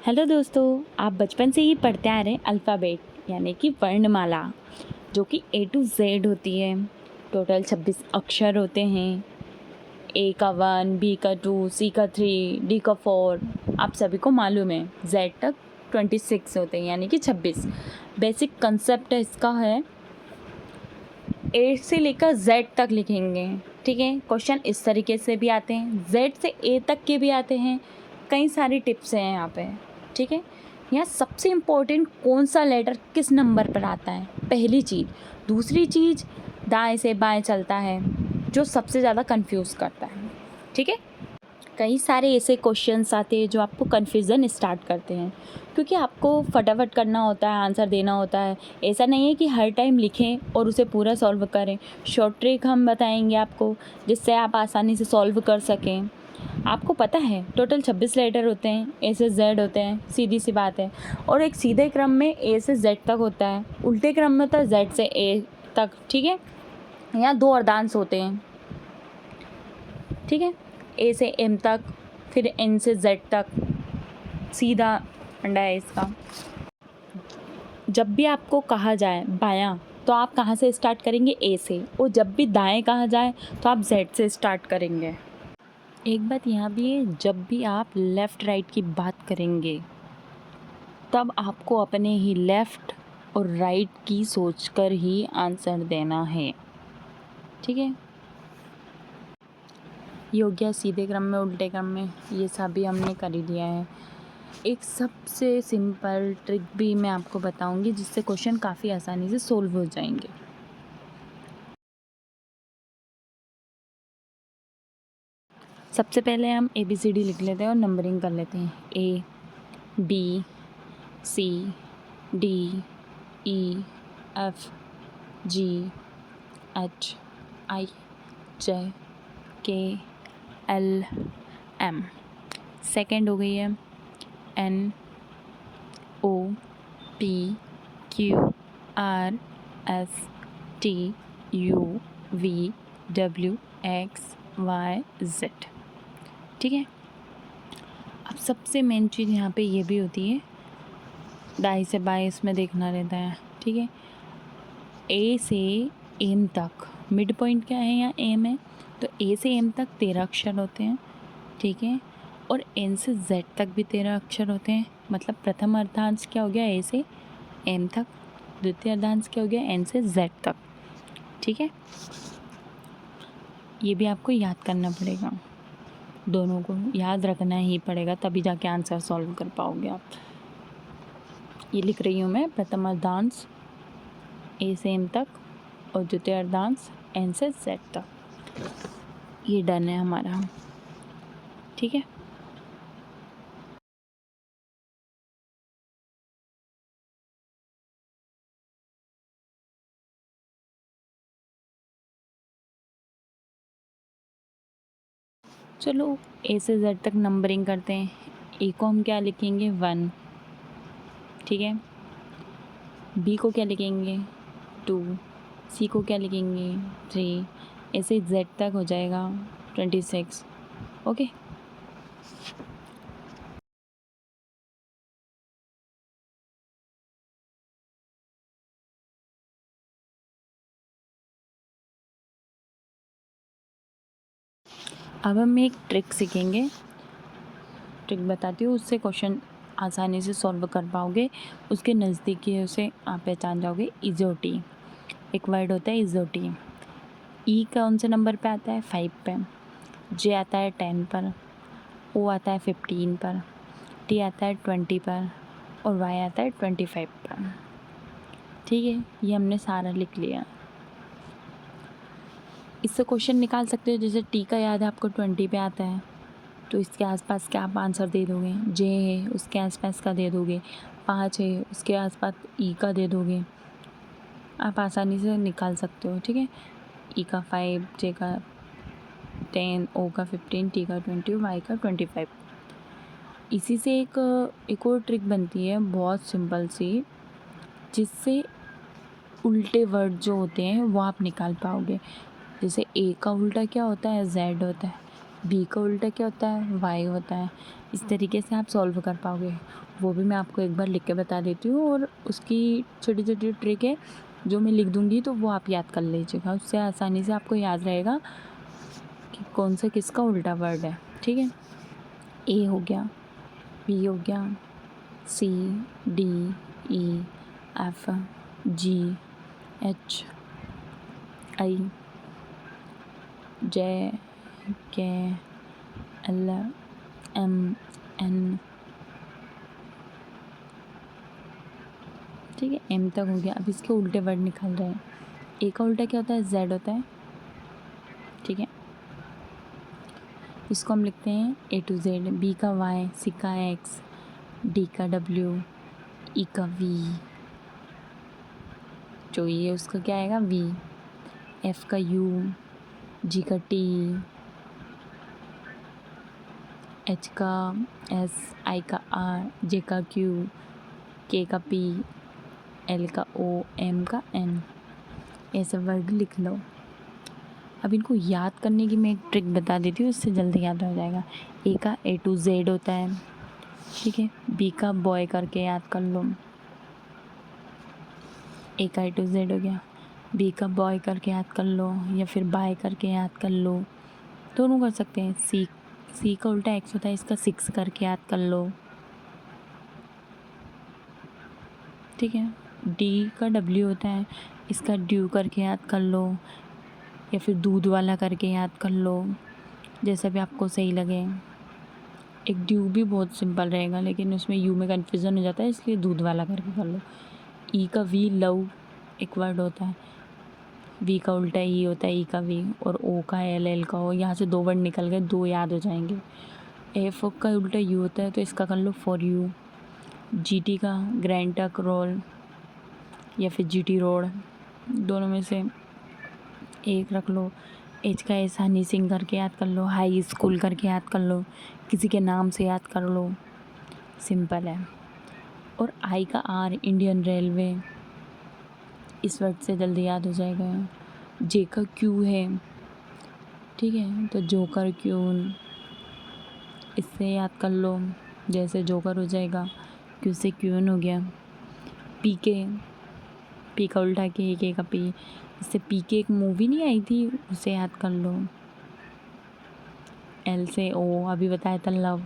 Hello दोस्तों, आप बचपन से ही पढ़ते आ रहे हैं अल्फ़ाबेट यानी कि वर्णमाला, जो कि ए टू जेड होती है। टोटल 26 अक्षर होते हैं। ए का 1, बी का 2, सी का 3, डी का 4, आप सभी को मालूम है। जेड तक 26 होते हैं यानी कि 26। बेसिक कंसेप्ट इसका है, ए से लेकर जेड तक लिखेंगे। ठीक है, क्वेश्चन इस तरीके से भी आते हैं, जेड से ए तक के भी आते हैं। कई सारी टिप्स हैं यहाँ पे। ठीक है, यहाँ सबसे इम्पोर्टेंट कौन सा लेटर किस नंबर पर आता है, पहली चीज़। दूसरी चीज़, दाएं से बाएं चलता है, जो सबसे ज़्यादा कंफ्यूज करता है। ठीक है, कई सारे ऐसे क्वेश्चंस आते हैं जो आपको कन्फ्यूज़न स्टार्ट करते हैं, क्योंकि आपको फटाफट करना होता है, आंसर देना होता है। ऐसा नहीं है कि हर टाइम लिखें और उसे पूरा सॉल्व करें। शॉर्ट ट्रिक हम बताएंगे आपको, जिससे आप आसानी से सॉल्व कर सकें। आपको पता है टोटल 26 लेटर होते हैं, ए से जेड होते हैं, सीधी सी बात है। और एक सीधे क्रम में ए से जेड तक होता है, उल्टे क्रम में होता है जेड से ए तक। ठीक है, यहाँ 2 अर्धांश होते हैं। ठीक है, ए से एम तक, फिर एन से जेड तक, सीधा फंडा है इसका। जब भी आपको कहा जाए बायां, तो आप कहाँ से स्टार्ट करेंगे, ए से। और जब भी दाएं कहा जाए तो आप जेड से स्टार्ट करेंगे। एक बात यहाँ भी है, जब भी आप लेफ़्ट राइट की बात करेंगे, तब आपको अपने ही लेफ़्ट और राइट की सोचकर ही आंसर देना है। ठीक है, ये हो गया सीधे क्रम में, उल्टे क्रम में, ये सब भी हमने कर ही लिया है। एक सबसे सिंपल ट्रिक भी मैं आपको बताऊंगी, जिससे क्वेश्चन काफ़ी आसानी से सोल्व हो जाएंगे। सबसे पहले हम ABCD लिख लेते हैं और नंबरिंग कर लेते हैं। A B C D E F G H I J K L M। Second हो गई है N O P Q R S T U V W X Y Z। ठीक है, अब सबसे मेन चीज़ यहाँ पे ये भी होती है, दाएं से बाएं इसमें देखना रहता है। ठीक है, ए से एम तक, मिड पॉइंट क्या है यहाँ, एम है, तो ए से एम तक 13 अक्षर होते हैं। ठीक है, और एन से जेड तक भी 13 अक्षर होते हैं। मतलब प्रथम अर्धांश क्या हो गया, ए से एम तक, द्वितीय अर्धांश क्या हो गया, एन से जेड तक। ठीक है, ये भी आपको याद करना पड़ेगा, दोनों को याद रखना ही पड़ेगा, तभी जाके आंसर सॉल्व कर पाओगे आप। ये लिख रही हूँ मैं, प्रथम अर्धांश ए से एम तक और द्वितीय अर्धांश एन से जेड तक। ये डन है हमारा। ठीक है, चलो ए से जेड तक नंबरिंग करते हैं। ए को हम क्या लिखेंगे, 1। ठीक है, बी को क्या लिखेंगे, 2। सी को क्या लिखेंगे, 3। ऐसे जेड तक हो जाएगा 26। ओके, अब हम एक ट्रिक सीखेंगे। ट्रिक बताती हूँ, उससे क्वेश्चन आसानी से सॉल्व कर पाओगे। उसके नज़दीकी से आप पहचान जाओगे। इजोटी एक वर्ड होता है, इजोटी। ई कौन से नंबर पे आता है, 5 पे। जे आता है 10 पर। ओ आता है 15 पर। टी आता है 20 पर। और वाई आता है 25 पर। ठीक है, ये हमने सारा लिख लिया। इससे क्वेश्चन निकाल सकते हो। जैसे टी का याद है आपको 20 पे आता है, तो इसके आसपास क्या आप आंसर दे दोगे। जे है, उसके आसपास का दे दोगे। 5 है, उसके आसपास ई का दे दोगे। आप आसानी से निकाल सकते हो। ठीक है, ई का 5, जे का 10, ओ का 15, टी का 20, वाई का 25। इसी से एक और ट्रिक बनती है, बहुत सिंपल सी, जिससे उल्टे वर्ड जो होते हैं वो आप निकाल पाओगे। जैसे ए का उल्टा क्या होता है, जेड होता है। बी का उल्टा क्या होता है, वाई होता है। इस तरीके से आप सॉल्व कर पाओगे। वो भी मैं आपको एक बार लिख के बता देती हूँ, और उसकी छोटी छोटी ट्रिक है जो मैं लिख दूँगी, तो वो आप याद कर लीजिएगा। उससे आसानी से आपको याद रहेगा कि कौन सा किसका उल्टा वर्ड है। ठीक है, ए हो गया, बी हो गया, सी, डी, ई, एफ, जी, एच, आई, जे, के, एल, एम, एन। ठीक है, एम तक हो गया। अब इसके उल्टे वर्ड निकाल रहे हैं। ए का उल्टा क्या होता है, जेड होता है। ठीक है, इसको हम लिखते हैं ए टू जेड। बी का वाई, सी का एक्स, डी का डब्ल्यू, ई का वी, जो ये उसका क्या आएगा, वी। एफ का यू, जी का टी, एच का एस, आई का आर, जे का क्यू, के का पी, एल का ओ, एम का एन। ऐसे वर्ड लिख लो। अब इनको याद करने की मैं एक ट्रिक बता देती हूँ, इससे जल्दी याद हो जाएगा। ए का ए टू जेड होता है। ठीक है, बी का बॉय करके याद कर लो। ए का ए टू जेड हो गया। बी का बॉय करके याद कर लो, या फिर बाय करके याद कर लो, दोनों कर सकते हैं। सी का उल्टा एक्स होता है, इसका सिक्स करके याद कर लो। ठीक है, डी का डब्ल्यू होता है, इसका ड्यू करके याद कर लो, या फिर दूध वाला करके याद कर लो, जैसा भी आपको सही लगे। एक ड्यू भी बहुत सिंपल रहेगा, लेकिन उसमें यू में कन्फ्यूज़न हो जाता है, इसलिए दूध वाला करके कर लो। ई का वी, लव एक वर्ड होता है। वी का उल्टा ई होता है, ई का वी। और ओ का एल, एल का ओ। यहाँ से दो वर्ड निकल गए, दो याद हो जाएंगे। एफ का उल्टा यू होता है, तो इसका कर लो फॉर यू। जी टी का ग्रैंड टक रोल, या फिर जी टी रोड, दोनों में से एक रख लो। एच का एस, हनी सिंह करके याद कर लो। हाई स्कूल करके याद कर लो, किसी के नाम से याद कर लो, सिंपल है। और आई का आर, इंडियन रेलवे, इस वर्ड से जल्दी याद हो जाएगा। जे का क्यू है, ठीक है, तो जोकर क्यून, इससे याद कर लो, जैसे जोकर हो जाएगा, क्यू से क्यून हो गया। पी के, पी का उल्टा के का पी, इससे पी के एक मूवी नहीं आई थी, उसे याद कर लो। एल से ओ, अभी बताया था लव।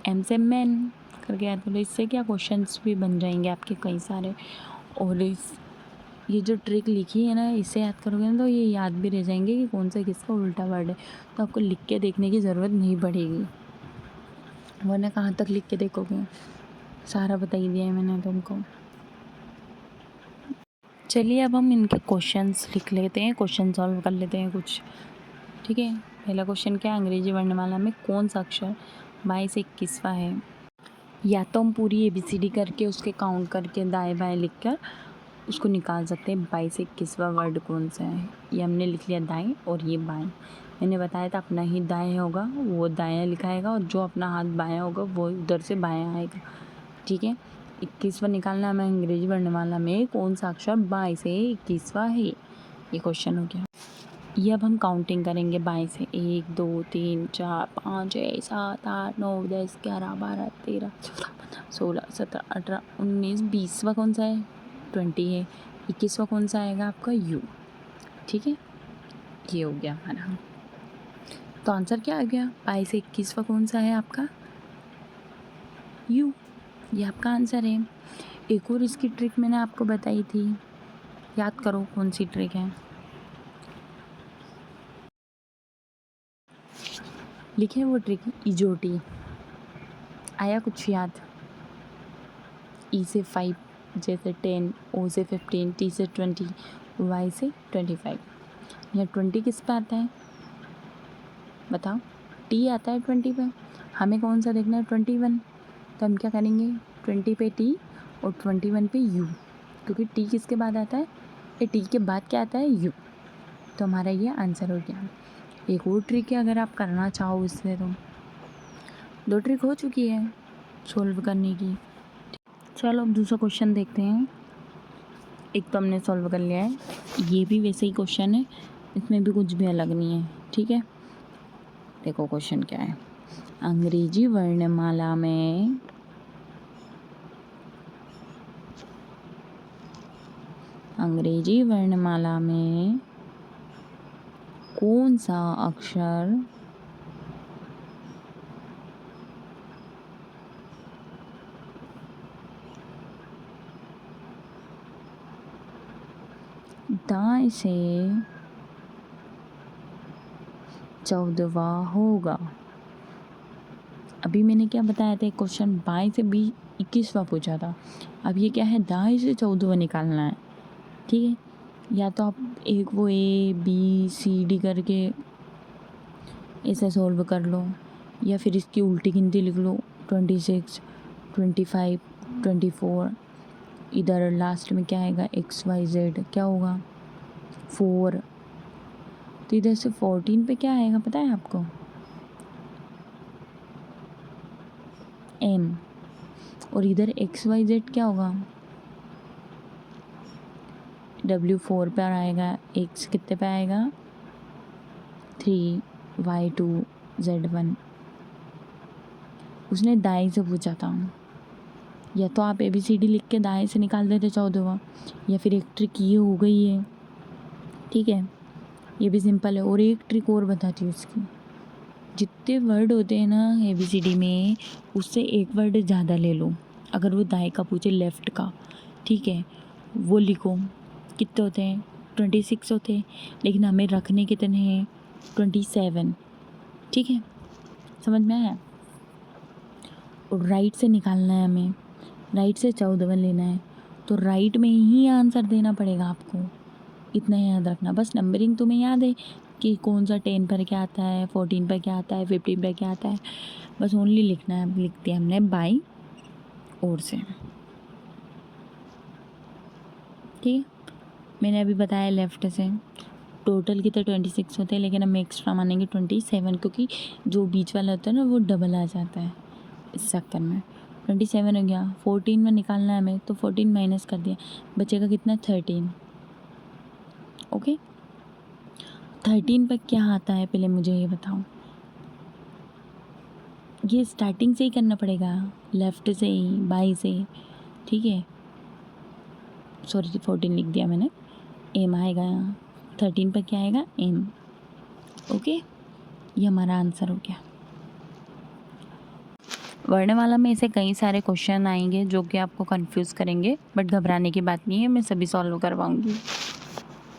एम से मैन करके याद कर लो। इससे क्या क्वेश्चंस भी बन जाएंगे आपके कई सारे। और ये जो ट्रिक लिखी है ना, इससे याद करोगे ना, तो ये याद भी रह जाएंगे कि कौन सा किसका उल्टा वर्ड है। तो आपको लिख के देखने की ज़रूरत नहीं पड़ेगी, वरना कहाँ तक लिख के देखोगे। सारा बता ही दिया है मैंने तुमको। चलिए अब हम इनके क्वेश्चंस लिख लेते हैं, क्वेश्चन सॉल्व कर लेते हैं कुछ। ठीक है, पहला क्वेश्चन क्या है, अंग्रेजी वर्णमाला में कौन सा अक्षर 22 से 21वां है। या तो हम पूरी ABCD करके उसके काउंट करके दाएं बाएं लिख कर उसको निकाल सकते हैं 22 से 21वां वर्ड कौन सा है। ये हमने लिख लिया दाएं, और ये बाएं। मैंने बताया था अपना ही दाएं होगा वो दायां लिखाएगा, और जो अपना हाथ बायां होगा वो उधर से बायां आएगा। ठीक है, 21वां निकालना हमें अंग्रेजी वर्णमाला में कौन सा अक्षर 22 से 21वां है, ये क्वेश्चन हो गया। ये अब हम काउंटिंग करेंगे बाएं से। 1 2 3 4 5 6 7 8 9 10 11 12 13 14 15 16 17 18 19 20वां कौन सा है, 20 है। 21वां कौन सा आएगा आपका, यू। ठीक है, ये हो गया हमारा। तो आंसर क्या आ गया, 22 से 21वां कौन सा है आपका, यू। ये आपका आंसर है। एक और इसकी ट्रिक मैंने आपको बताई थी, याद करो कौन सी ट्रिक है। लिखे वो ट्रिक, इजोटी। आया कुछ याद। ई से 5, जे से 10, ओ से 15, टी से 20, वाई से 25। यहाँ 20 किस पे आता है बताओ, टी आता है 20 पे। हमें कौन सा देखना है, 21। तो हम क्या करेंगे, 20 पे टी और 21 पे यू, क्योंकि टी किसके बाद आता है, ये टी के बाद क्या आता है, यू। तो हमारा ये आंसर हो गया। एक और ट्रिक है अगर आप करना चाहो इससे, तो 2 ट्रिक हो चुकी है सॉल्व करने की। चलो अब दूसरा क्वेश्चन देखते हैं। एक तो हमने सॉल्व कर लिया है, ये भी वैसे ही क्वेश्चन है, इसमें भी कुछ भी अलग नहीं है। ठीक है, देखो क्वेश्चन क्या है। अंग्रेजी वर्णमाला में कौन सा अक्षर दाएं से 14वां होगा। अभी मैंने क्या बताया था, क्वेश्चन बाएं से 21वां पूछा था। अब ये क्या है, दाएं से 14वां निकालना है। ठीक है, या तो आप एक वो ABCD करके ऐसे सॉल्व कर लो, या फिर इसकी उल्टी गिनती लिख लो 26, 25, 24। इधर लास्ट में क्या आएगा, XYZ क्या होगा 4। तो इधर से 14 पे क्या आएगा पता है आपको, M। और इधर XYZ क्या होगा, W4 पर आएगा। X कितने पे आएगा 3, Y2, Z1। उसने दाएं से पूछा था, या तो आप ABCD लिख के दाएं से निकाल देते 14वां, या फिर एक ट्रिक ये हो गई है। ठीक है, ये भी सिंपल है। और एक ट्रिक और बताती हूँ उसकी, जितने वर्ड होते हैं ना ABCD में, उससे एक वर्ड ज़्यादा ले लो। अगर वो दाएं का पूछे, लेफ़्ट का, ठीक है, वो लिखो। कितने होते हैं, 26 होते हैं, लेकिन हमें रखने कितने हैं, 27। ठीक है, समझ में आया। और राइट से निकालना है हमें, राइट से 14वां लेना है, तो राइट में ही आंसर देना पड़ेगा आपको। इतना याद रखना बस। नंबरिंग तुम्हें याद है कि कौन सा 10 पर क्या आता है, 14 पर क्या आता है, 15 पर क्या आता है, बस ओनली लिखना है। लिख दिया हमने बाई और से। ठीक है, मैंने अभी बताया लेफ़्ट से। टोटल कितने 26 होते हैं, लेकिन हम एक्स्ट्रा मानेंगे 27, क्योंकि जो बीच वाला होता है ना वो डबल आ जाता है इस चक्कर में। 27 हो गया। 14 में निकालना है हमें, तो 14 माइनस कर दिया, बचेगा कितना 13। ओके, 13 पर क्या आता है पहले मुझे ये बताओ। ये स्टार्टिंग से ही करना पड़ेगा, लेफ़्ट से ही, बाई से। ठीक है, सॉरी 14 लिख दिया मैंने। एम आएगा, 13 पर क्या आएगा, एम। ओके, ये हमारा आंसर हो गया। वर्णमाला में ऐसे कई सारे क्वेश्चन आएंगे जो कि आपको कंफ्यूज करेंगे, बट घबराने की बात नहीं है, मैं सभी सॉल्व करवाऊंगी।